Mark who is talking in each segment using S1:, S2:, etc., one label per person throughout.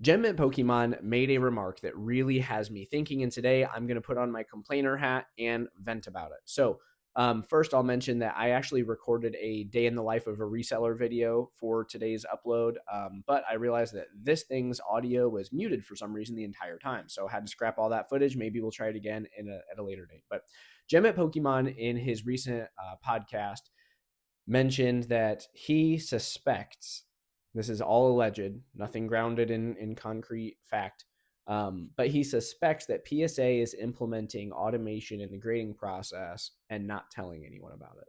S1: Gem Mint Pokemon made a remark that really has me thinking, and today I'm going to put on my complainer hat and vent about it. So, first, I'll mention that I actually recorded a day in the life of a reseller video for today's upload, but I realized that this thing's audio was muted for some reason the entire time. So, I had to scrap all that footage. Maybe we'll try it again at a later date. But Gem Mint Pokemon, in his recent podcast, mentioned that he suspects this is all alleged, nothing grounded in concrete fact. But he suspects that PSA is implementing automation in the grading process and not telling anyone about it.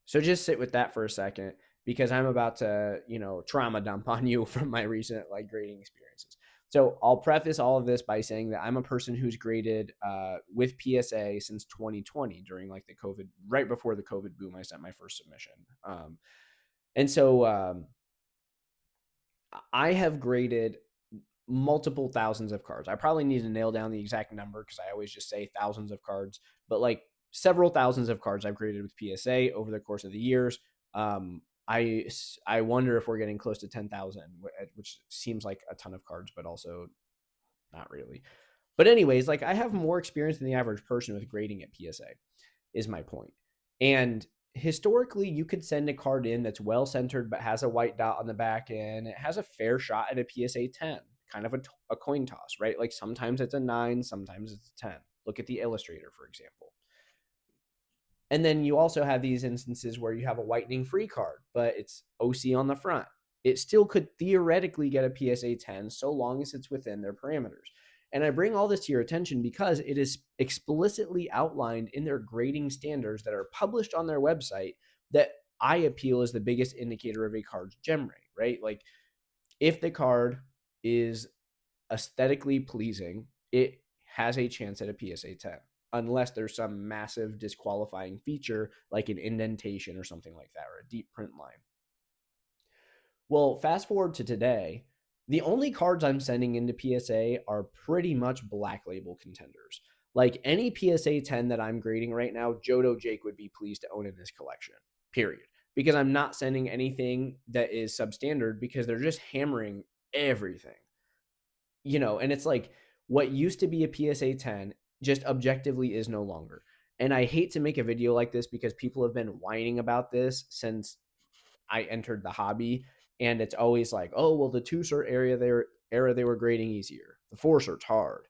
S1: So just sit with that for a second because I'm about to, trauma dump on you from my recent grading experiences. So I'll preface all of this by saying that I'm a person who's graded with PSA since 2020 during the COVID, right before the COVID boom. I sent my first submission, and so I have graded multiple thousands of cards. I probably need to nail down the exact number because I always just say thousands of cards, but several thousands of cards I've graded with PSA over the course of the years. I wonder if we're getting close to 10,000, which seems like a ton of cards, but also not really. But anyways, I have more experience than the average person with grading at PSA, is my point. And historically, you could send a card in that's well centered but has a white dot on the back end. It has a fair shot at a PSA 10, kind of a coin toss, right? Sometimes it's a 9, sometimes it's a 10. Look at the Illustrator, for example. And then you also have these instances where you have a whitening free card, but it's OC on the front. It still could theoretically get a PSA 10 so long as it's within their parameters. And I bring all this to your attention because it is explicitly outlined in their grading standards that are published on their website that eye appeal is the biggest indicator of a card's gem rate, right? If the card is aesthetically pleasing, it has a chance at a PSA 10, unless there's some massive disqualifying feature like an indentation or something like that, or a deep print line. Well, fast forward to today, the only cards I'm sending into PSA are pretty much black label contenders. Any PSA 10 that I'm grading right now, Johto Jake would be pleased to own in this collection, period. Because I'm not sending anything that is substandard because they're just hammering everything. And it's what used to be a PSA 10 just objectively is no longer. And I hate to make a video like this because people have been whining about this since I entered the hobby. And it's always oh, well, the 2-cert era they were grading easier. The 4-cert's hard.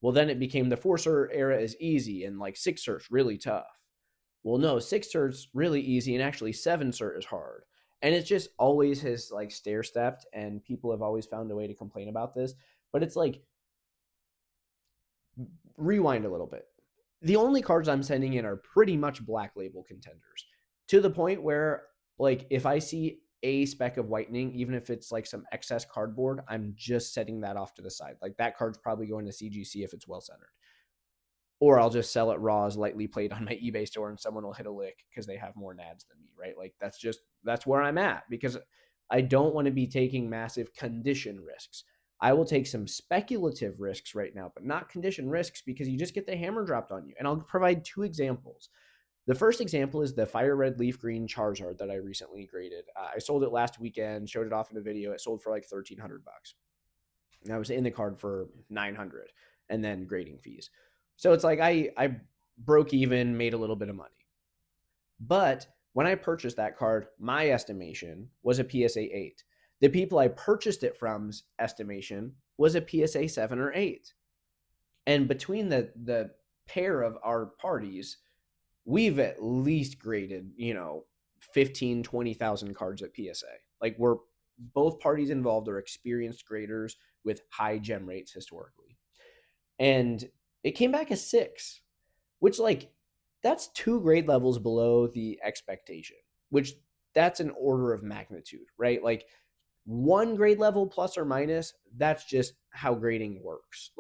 S1: Well, then it became the 4-cert era is easy and 6-cert's really tough. Well, no, 6-cert's really easy and actually 7-cert is hard. And it just always has stair-stepped, and people have always found a way to complain about this. But it's rewind a little bit. The only cards I'm sending in are pretty much black label contenders, to the point where if I see a speck of whitening, even if it's some excess cardboard, I'm just setting that off to the side. That card's probably going to CGC if it's well centered. Or I'll just sell it raw as lightly played on my eBay store and someone will hit a lick because they have more nads than me, right? That's where I'm at, because I don't want to be taking massive condition risks. I will take some speculative risks right now, but not condition risks, because you just get the hammer dropped on you. And I'll provide 2 examples. The first example is the Fire Red Leaf Green Charizard that I recently graded. I sold it last weekend, showed it off in a video. It sold for $1,300. And I was in the card for $900 and then grading fees. So it's I broke even, made a little bit of money. But when I purchased that card, my estimation was a PSA 8. The people I purchased it from's estimation was a PSA 7 or 8. And between the pair of our parties, we've at least graded, 15, 20,000 cards at PSA. We're both parties involved are experienced graders with high gem rates historically. And it came back a 6, which that's 2 grade levels below the expectation, which that's an order of magnitude, right? 1 grade level plus or minus, that's just how grading works.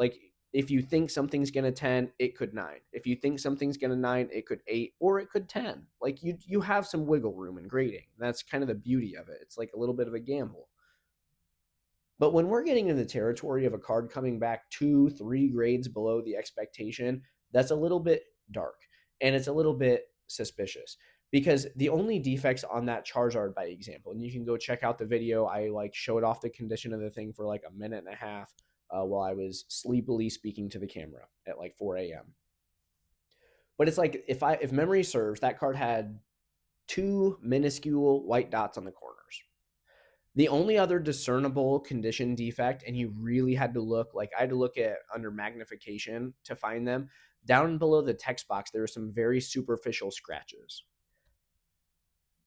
S1: If you think something's going to 10, it could 9. If you think something's going to 9, it could 8, or it could 10. You have some wiggle room in grading. That's kind of the beauty of it. It's a little bit of a gamble. But when we're getting in the territory of a card coming back 2, 3 grades below the expectation, that's a little bit dark and it's a little bit suspicious. because the only defects on that Charizard, by example, and you can go check out the video. I like showed off the condition of the thing for like a minute and a half while I was sleepily speaking to the camera at like 4 a.m. But it's like if memory serves, that card had two minuscule white dots on the corners. The only other discernible condition defect, and you really had to look, like I had to look at under magnification to find them. Down below the text box, there were some very superficial scratches.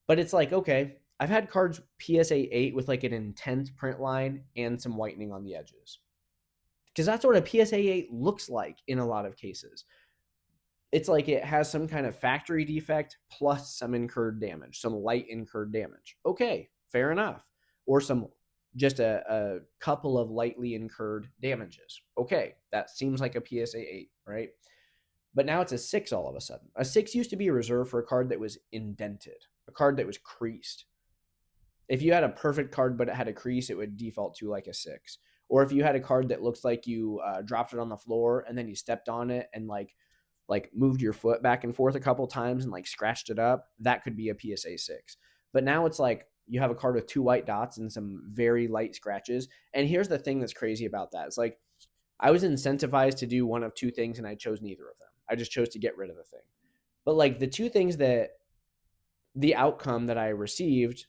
S1: But it's like, okay, I've had cards PSA 8 with like an intense print line and some whitening on the edges. Because that's what a PSA 8 looks like in a lot of cases. It's like it has some kind of factory defect plus some incurred damage, some light incurred damage. Okay, fair enough. Or some just a couple of lightly incurred damages. Okay, that seems like a PSA 8, right? But now it's a 6 all of a sudden. A 6 used to be reserved for a card that was indented, a card that was creased. If you had a perfect card but it had a crease, it would default to like a 6. Or if you had a card that looks like you dropped it on the floor and then you stepped on it and like moved your foot back and forth a couple times and like scratched it up, that could be a PSA 6. But now it's like you have a card with two white dots and some very light scratches. And here's the thing that's crazy about that. It's like I was incentivized to do one of two things and I chose neither of them. I just chose to get rid of the thing. But like the two things that the outcome that I received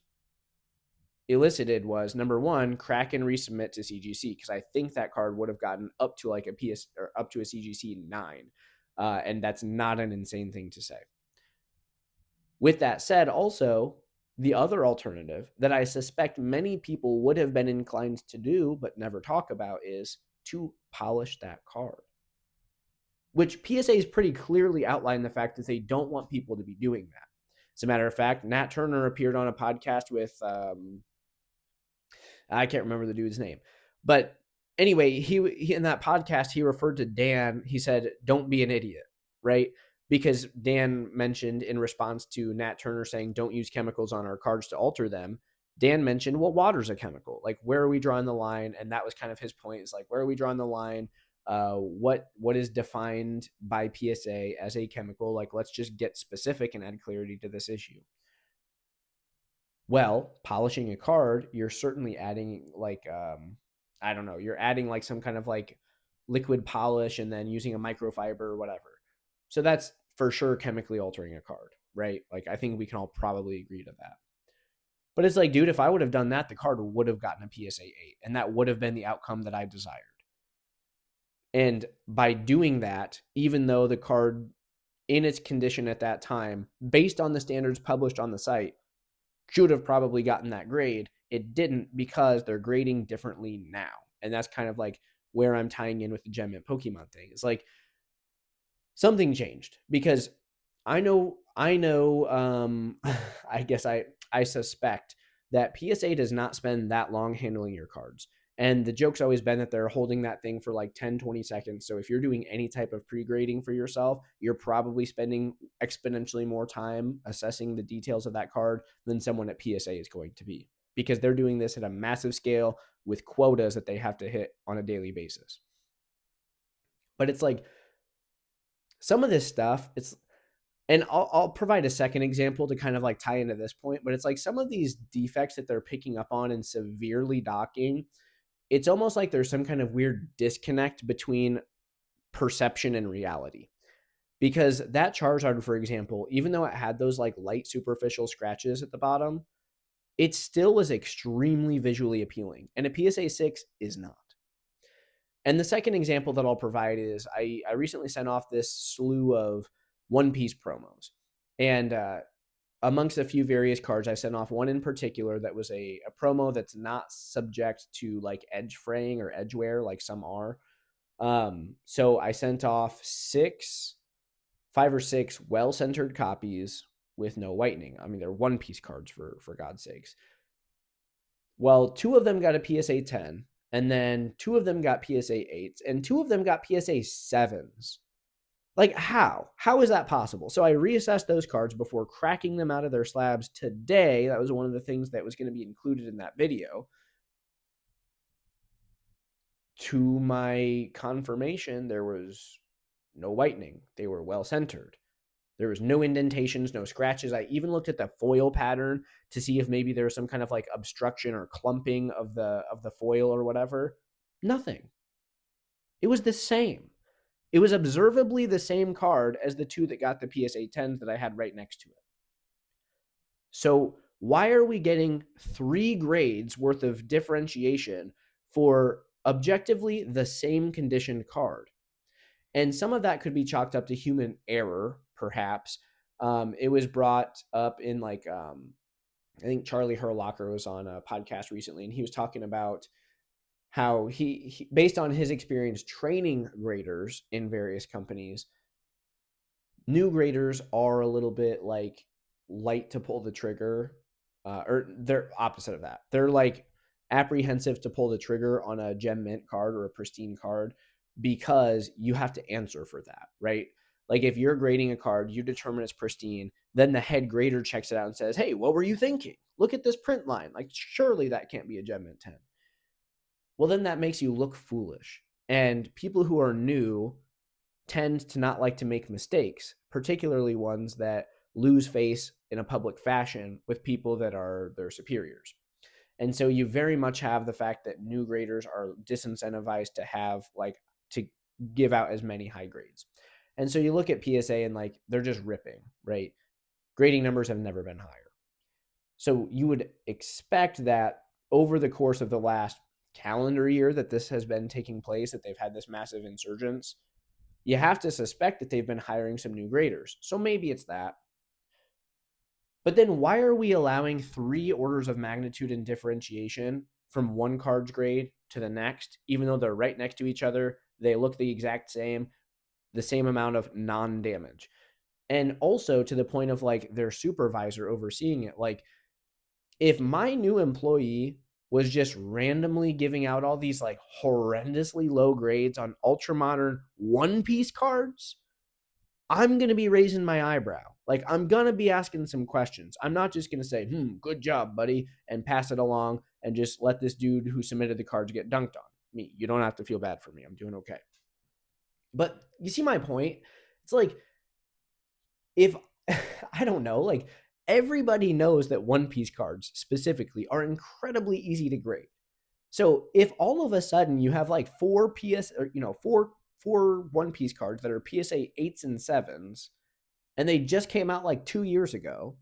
S1: elicited was, number one, crack and resubmit to CGC, because I think that card would have gotten up to like a PS or up to a CGC 9. And that's not an insane thing to say. With that said, also, the other alternative that I suspect many people would have been inclined to do but never talk about is to polish that card, which PSAs pretty clearly outline the fact that they don't want people to be doing that. As a matter of fact, Nat Turner appeared on a podcast with I can't remember the dude's name, but anyway, he in that podcast he referred to Dan. He said, "Don't be an idiot," right? Because Dan mentioned in response to Nat Turner saying, "Don't use chemicals on our cards to alter them." Dan mentioned, "Well, water's a chemical. Like, where are we drawing the line?" And that was kind of his point. Is like, where are we drawing the line? What is defined by PSA as a chemical? Like, let's just get specific and add clarity to this issue. Well, polishing a card, you're certainly adding like I don't know, you're adding like some kind of like liquid polish and then using a microfiber or whatever. So that's for sure chemically altering a card, right? Like I think we can all probably agree to that. But it's like, dude, if I would have done that, the card would have gotten a PSA 8 and that would have been the outcome that I desired. And by doing that, even though the card in its condition at that time, based on the standards published on the site, should have probably gotten that grade, it didn't because they're grading differently now. And that's kind of like where I'm tying in with the Gem and Pokemon thing. It's like something changed because I know, I guess I suspect that PSA does not spend that long handling your cards. And the joke's always been that they're holding that thing for like 10, 20 seconds. So if you're doing any type of pre-grading for yourself, you're probably spending exponentially more time assessing the details of that card than someone at PSA is going to be, because they're doing this at a massive scale with quotas that they have to hit on a daily basis. But it's like some of this stuff, and I'll provide a second example to kind of like tie into this point, but it's like some of these defects that they're picking up on and severely docking, it's almost like there's some kind of weird disconnect between perception and reality. Because that Charizard, for example, even though it had those like light superficial scratches at the bottom, it still was extremely visually appealing. And a PSA 6 is not. And the second example that I'll provide is I recently sent off this slew of One Piece promos. And amongst a few various cards, I sent off one in particular that was a promo that's not subject to like edge fraying or edge wear like some are. So I sent off 5 or 6 well-centered copies with no whitening. I mean, they're One Piece cards for God's sakes. Well, 2 of them got a PSA 10, and then 2 of them got PSA 8s, and 2 of them got PSA 7s. Like, how? How is that possible? So I reassessed those cards before cracking them out of their slabs today. That was one of the things that was going to be included in that video. To my confirmation, there was no whitening. They were well centered. There was no indentations, no scratches. I even looked at the foil pattern to see if maybe there was some kind of like obstruction or clumping of the foil or whatever. Nothing. It was the same. It was observably the same card as the two that got the PSA 10s that I had right next to it. So why are we getting 3 grades worth of differentiation for objectively the same conditioned card? And some of that could be chalked up to human error, perhaps. It was brought up in I think Charlie Herlocker was on a podcast recently, and he was talking about how he based on his experience training graders in various companies, new graders are a little bit like light to pull the trigger, or they're opposite of that. They're like apprehensive to pull the trigger on a gem mint card or a pristine card because you have to answer for that, right? Like if you're grading a card, you determine it's pristine, then the head grader checks it out and says, "Hey, what were you thinking? Look at this print line. Like surely that can't be a gem mint 10." Well, then that makes you look foolish. And people who are new tend to not like to make mistakes, particularly ones that lose face in a public fashion with people that are their superiors. And so you very much have the fact that new graders are disincentivized to have to give out as many high grades. And so you look at PSA and they're just ripping, right? Grading numbers have never been higher. So you would expect that over the course of the last calendar year that this has been taking place, that they've had this massive insurgence, you have to suspect that they've been hiring some new graders. So maybe it's that. But then why are we allowing 3 orders of magnitude in differentiation from one card's grade to the next, even though they're right next to each other? They look the exact same, the same amount of non-damage. And also to the point of their supervisor overseeing it. If my new employee was just randomly giving out all these horrendously low grades on ultra modern One Piece cards, I'm going to be raising my eyebrow. I'm going to be asking some questions. I'm not just going to say, good job, buddy, and pass it along and just let this dude who submitted the cards get dunked on. Me, you don't have to feel bad for me. I'm doing okay. But you see my point? It's if, I don't know, everybody knows that One Piece cards specifically are incredibly easy to grade. So if all of a sudden you have 4 four One Piece cards that are PSA 8s and 7s, and they just came out 2 years ago,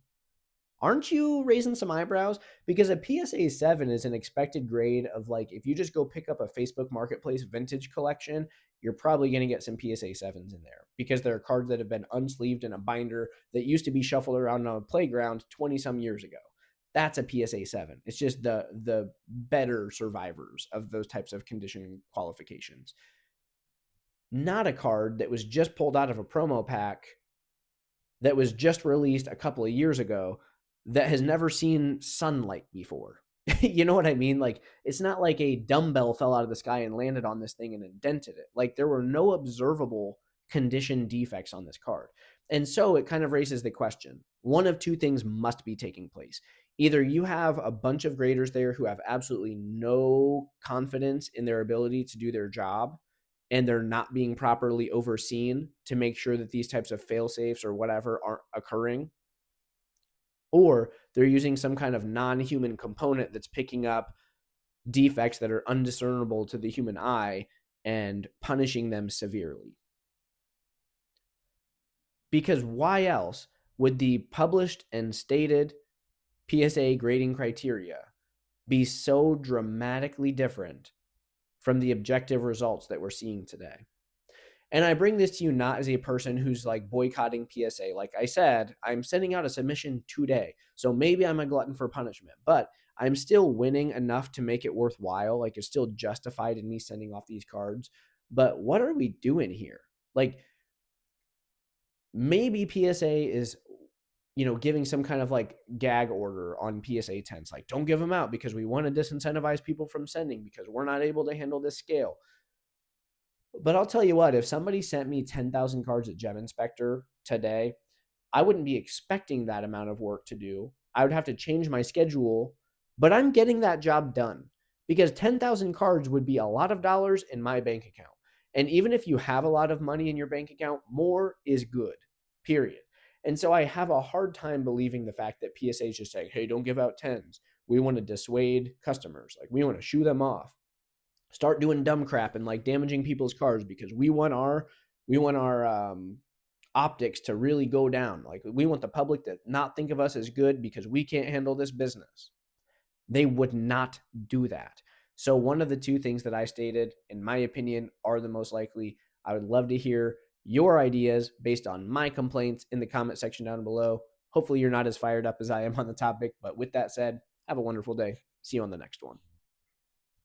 S1: aren't you raising some eyebrows? Because a PSA 7 is an expected grade of if you just go pick up a Facebook Marketplace vintage collection, you're probably going to get some PSA 7s in there because they're cards that have been unsleeved in a binder that used to be shuffled around on a playground 20 some years ago. That's a PSA 7. It's just the better survivors of those types of condition qualifications. Not a card that was just pulled out of a promo pack that was just released a couple of years ago that has never seen sunlight before. You know what I mean? It's not like a dumbbell fell out of the sky and landed on this thing and indented it. There were no observable condition defects on this card. And so it kind of raises the question. One of 2 things must be taking place. Either you have a bunch of graders there who have absolutely no confidence in their ability to do their job, and they're not being properly overseen to make sure that these types of fail safes or whatever aren't occurring, or they're using some kind of non-human component that's picking up defects that are undiscernible to the human eye and punishing them severely. Because why else would the published and stated PSA grading criteria be so dramatically different from the objective results that we're seeing today? And I bring this to you not as a person who's boycotting PSA. Like I said, I'm sending out a submission today. So maybe I'm a glutton for punishment, but I'm still winning enough to make it worthwhile. It's still justified in me sending off these cards. But what are we doing here? Maybe PSA is, giving some kind of gag order on PSA 10s. Don't give them out because we want to disincentivize people from sending because we're not able to handle this scale. But I'll tell you what, if somebody sent me 10,000 cards at Gem Inspector today, I wouldn't be expecting that amount of work to do. I would have to change my schedule, but I'm getting that job done because 10,000 cards would be a lot of dollars in my bank account. And even if you have a lot of money in your bank account, more is good, period. And so I have a hard time believing the fact that PSA is just saying, hey, don't give out tens. We want to dissuade customers. Like, we want to shoo them off. Start doing dumb crap and like damaging people's cars because we want our optics to really go down. Like, we want the public to not think of us as good because we can't handle this business. They would not do that. So one of the two things that I stated, in my opinion, are the most likely. I would love to hear your ideas based on my complaints in the comment section down below. Hopefully you're not as fired up as I am on the topic. But with that said, have a wonderful day. See you on the next one.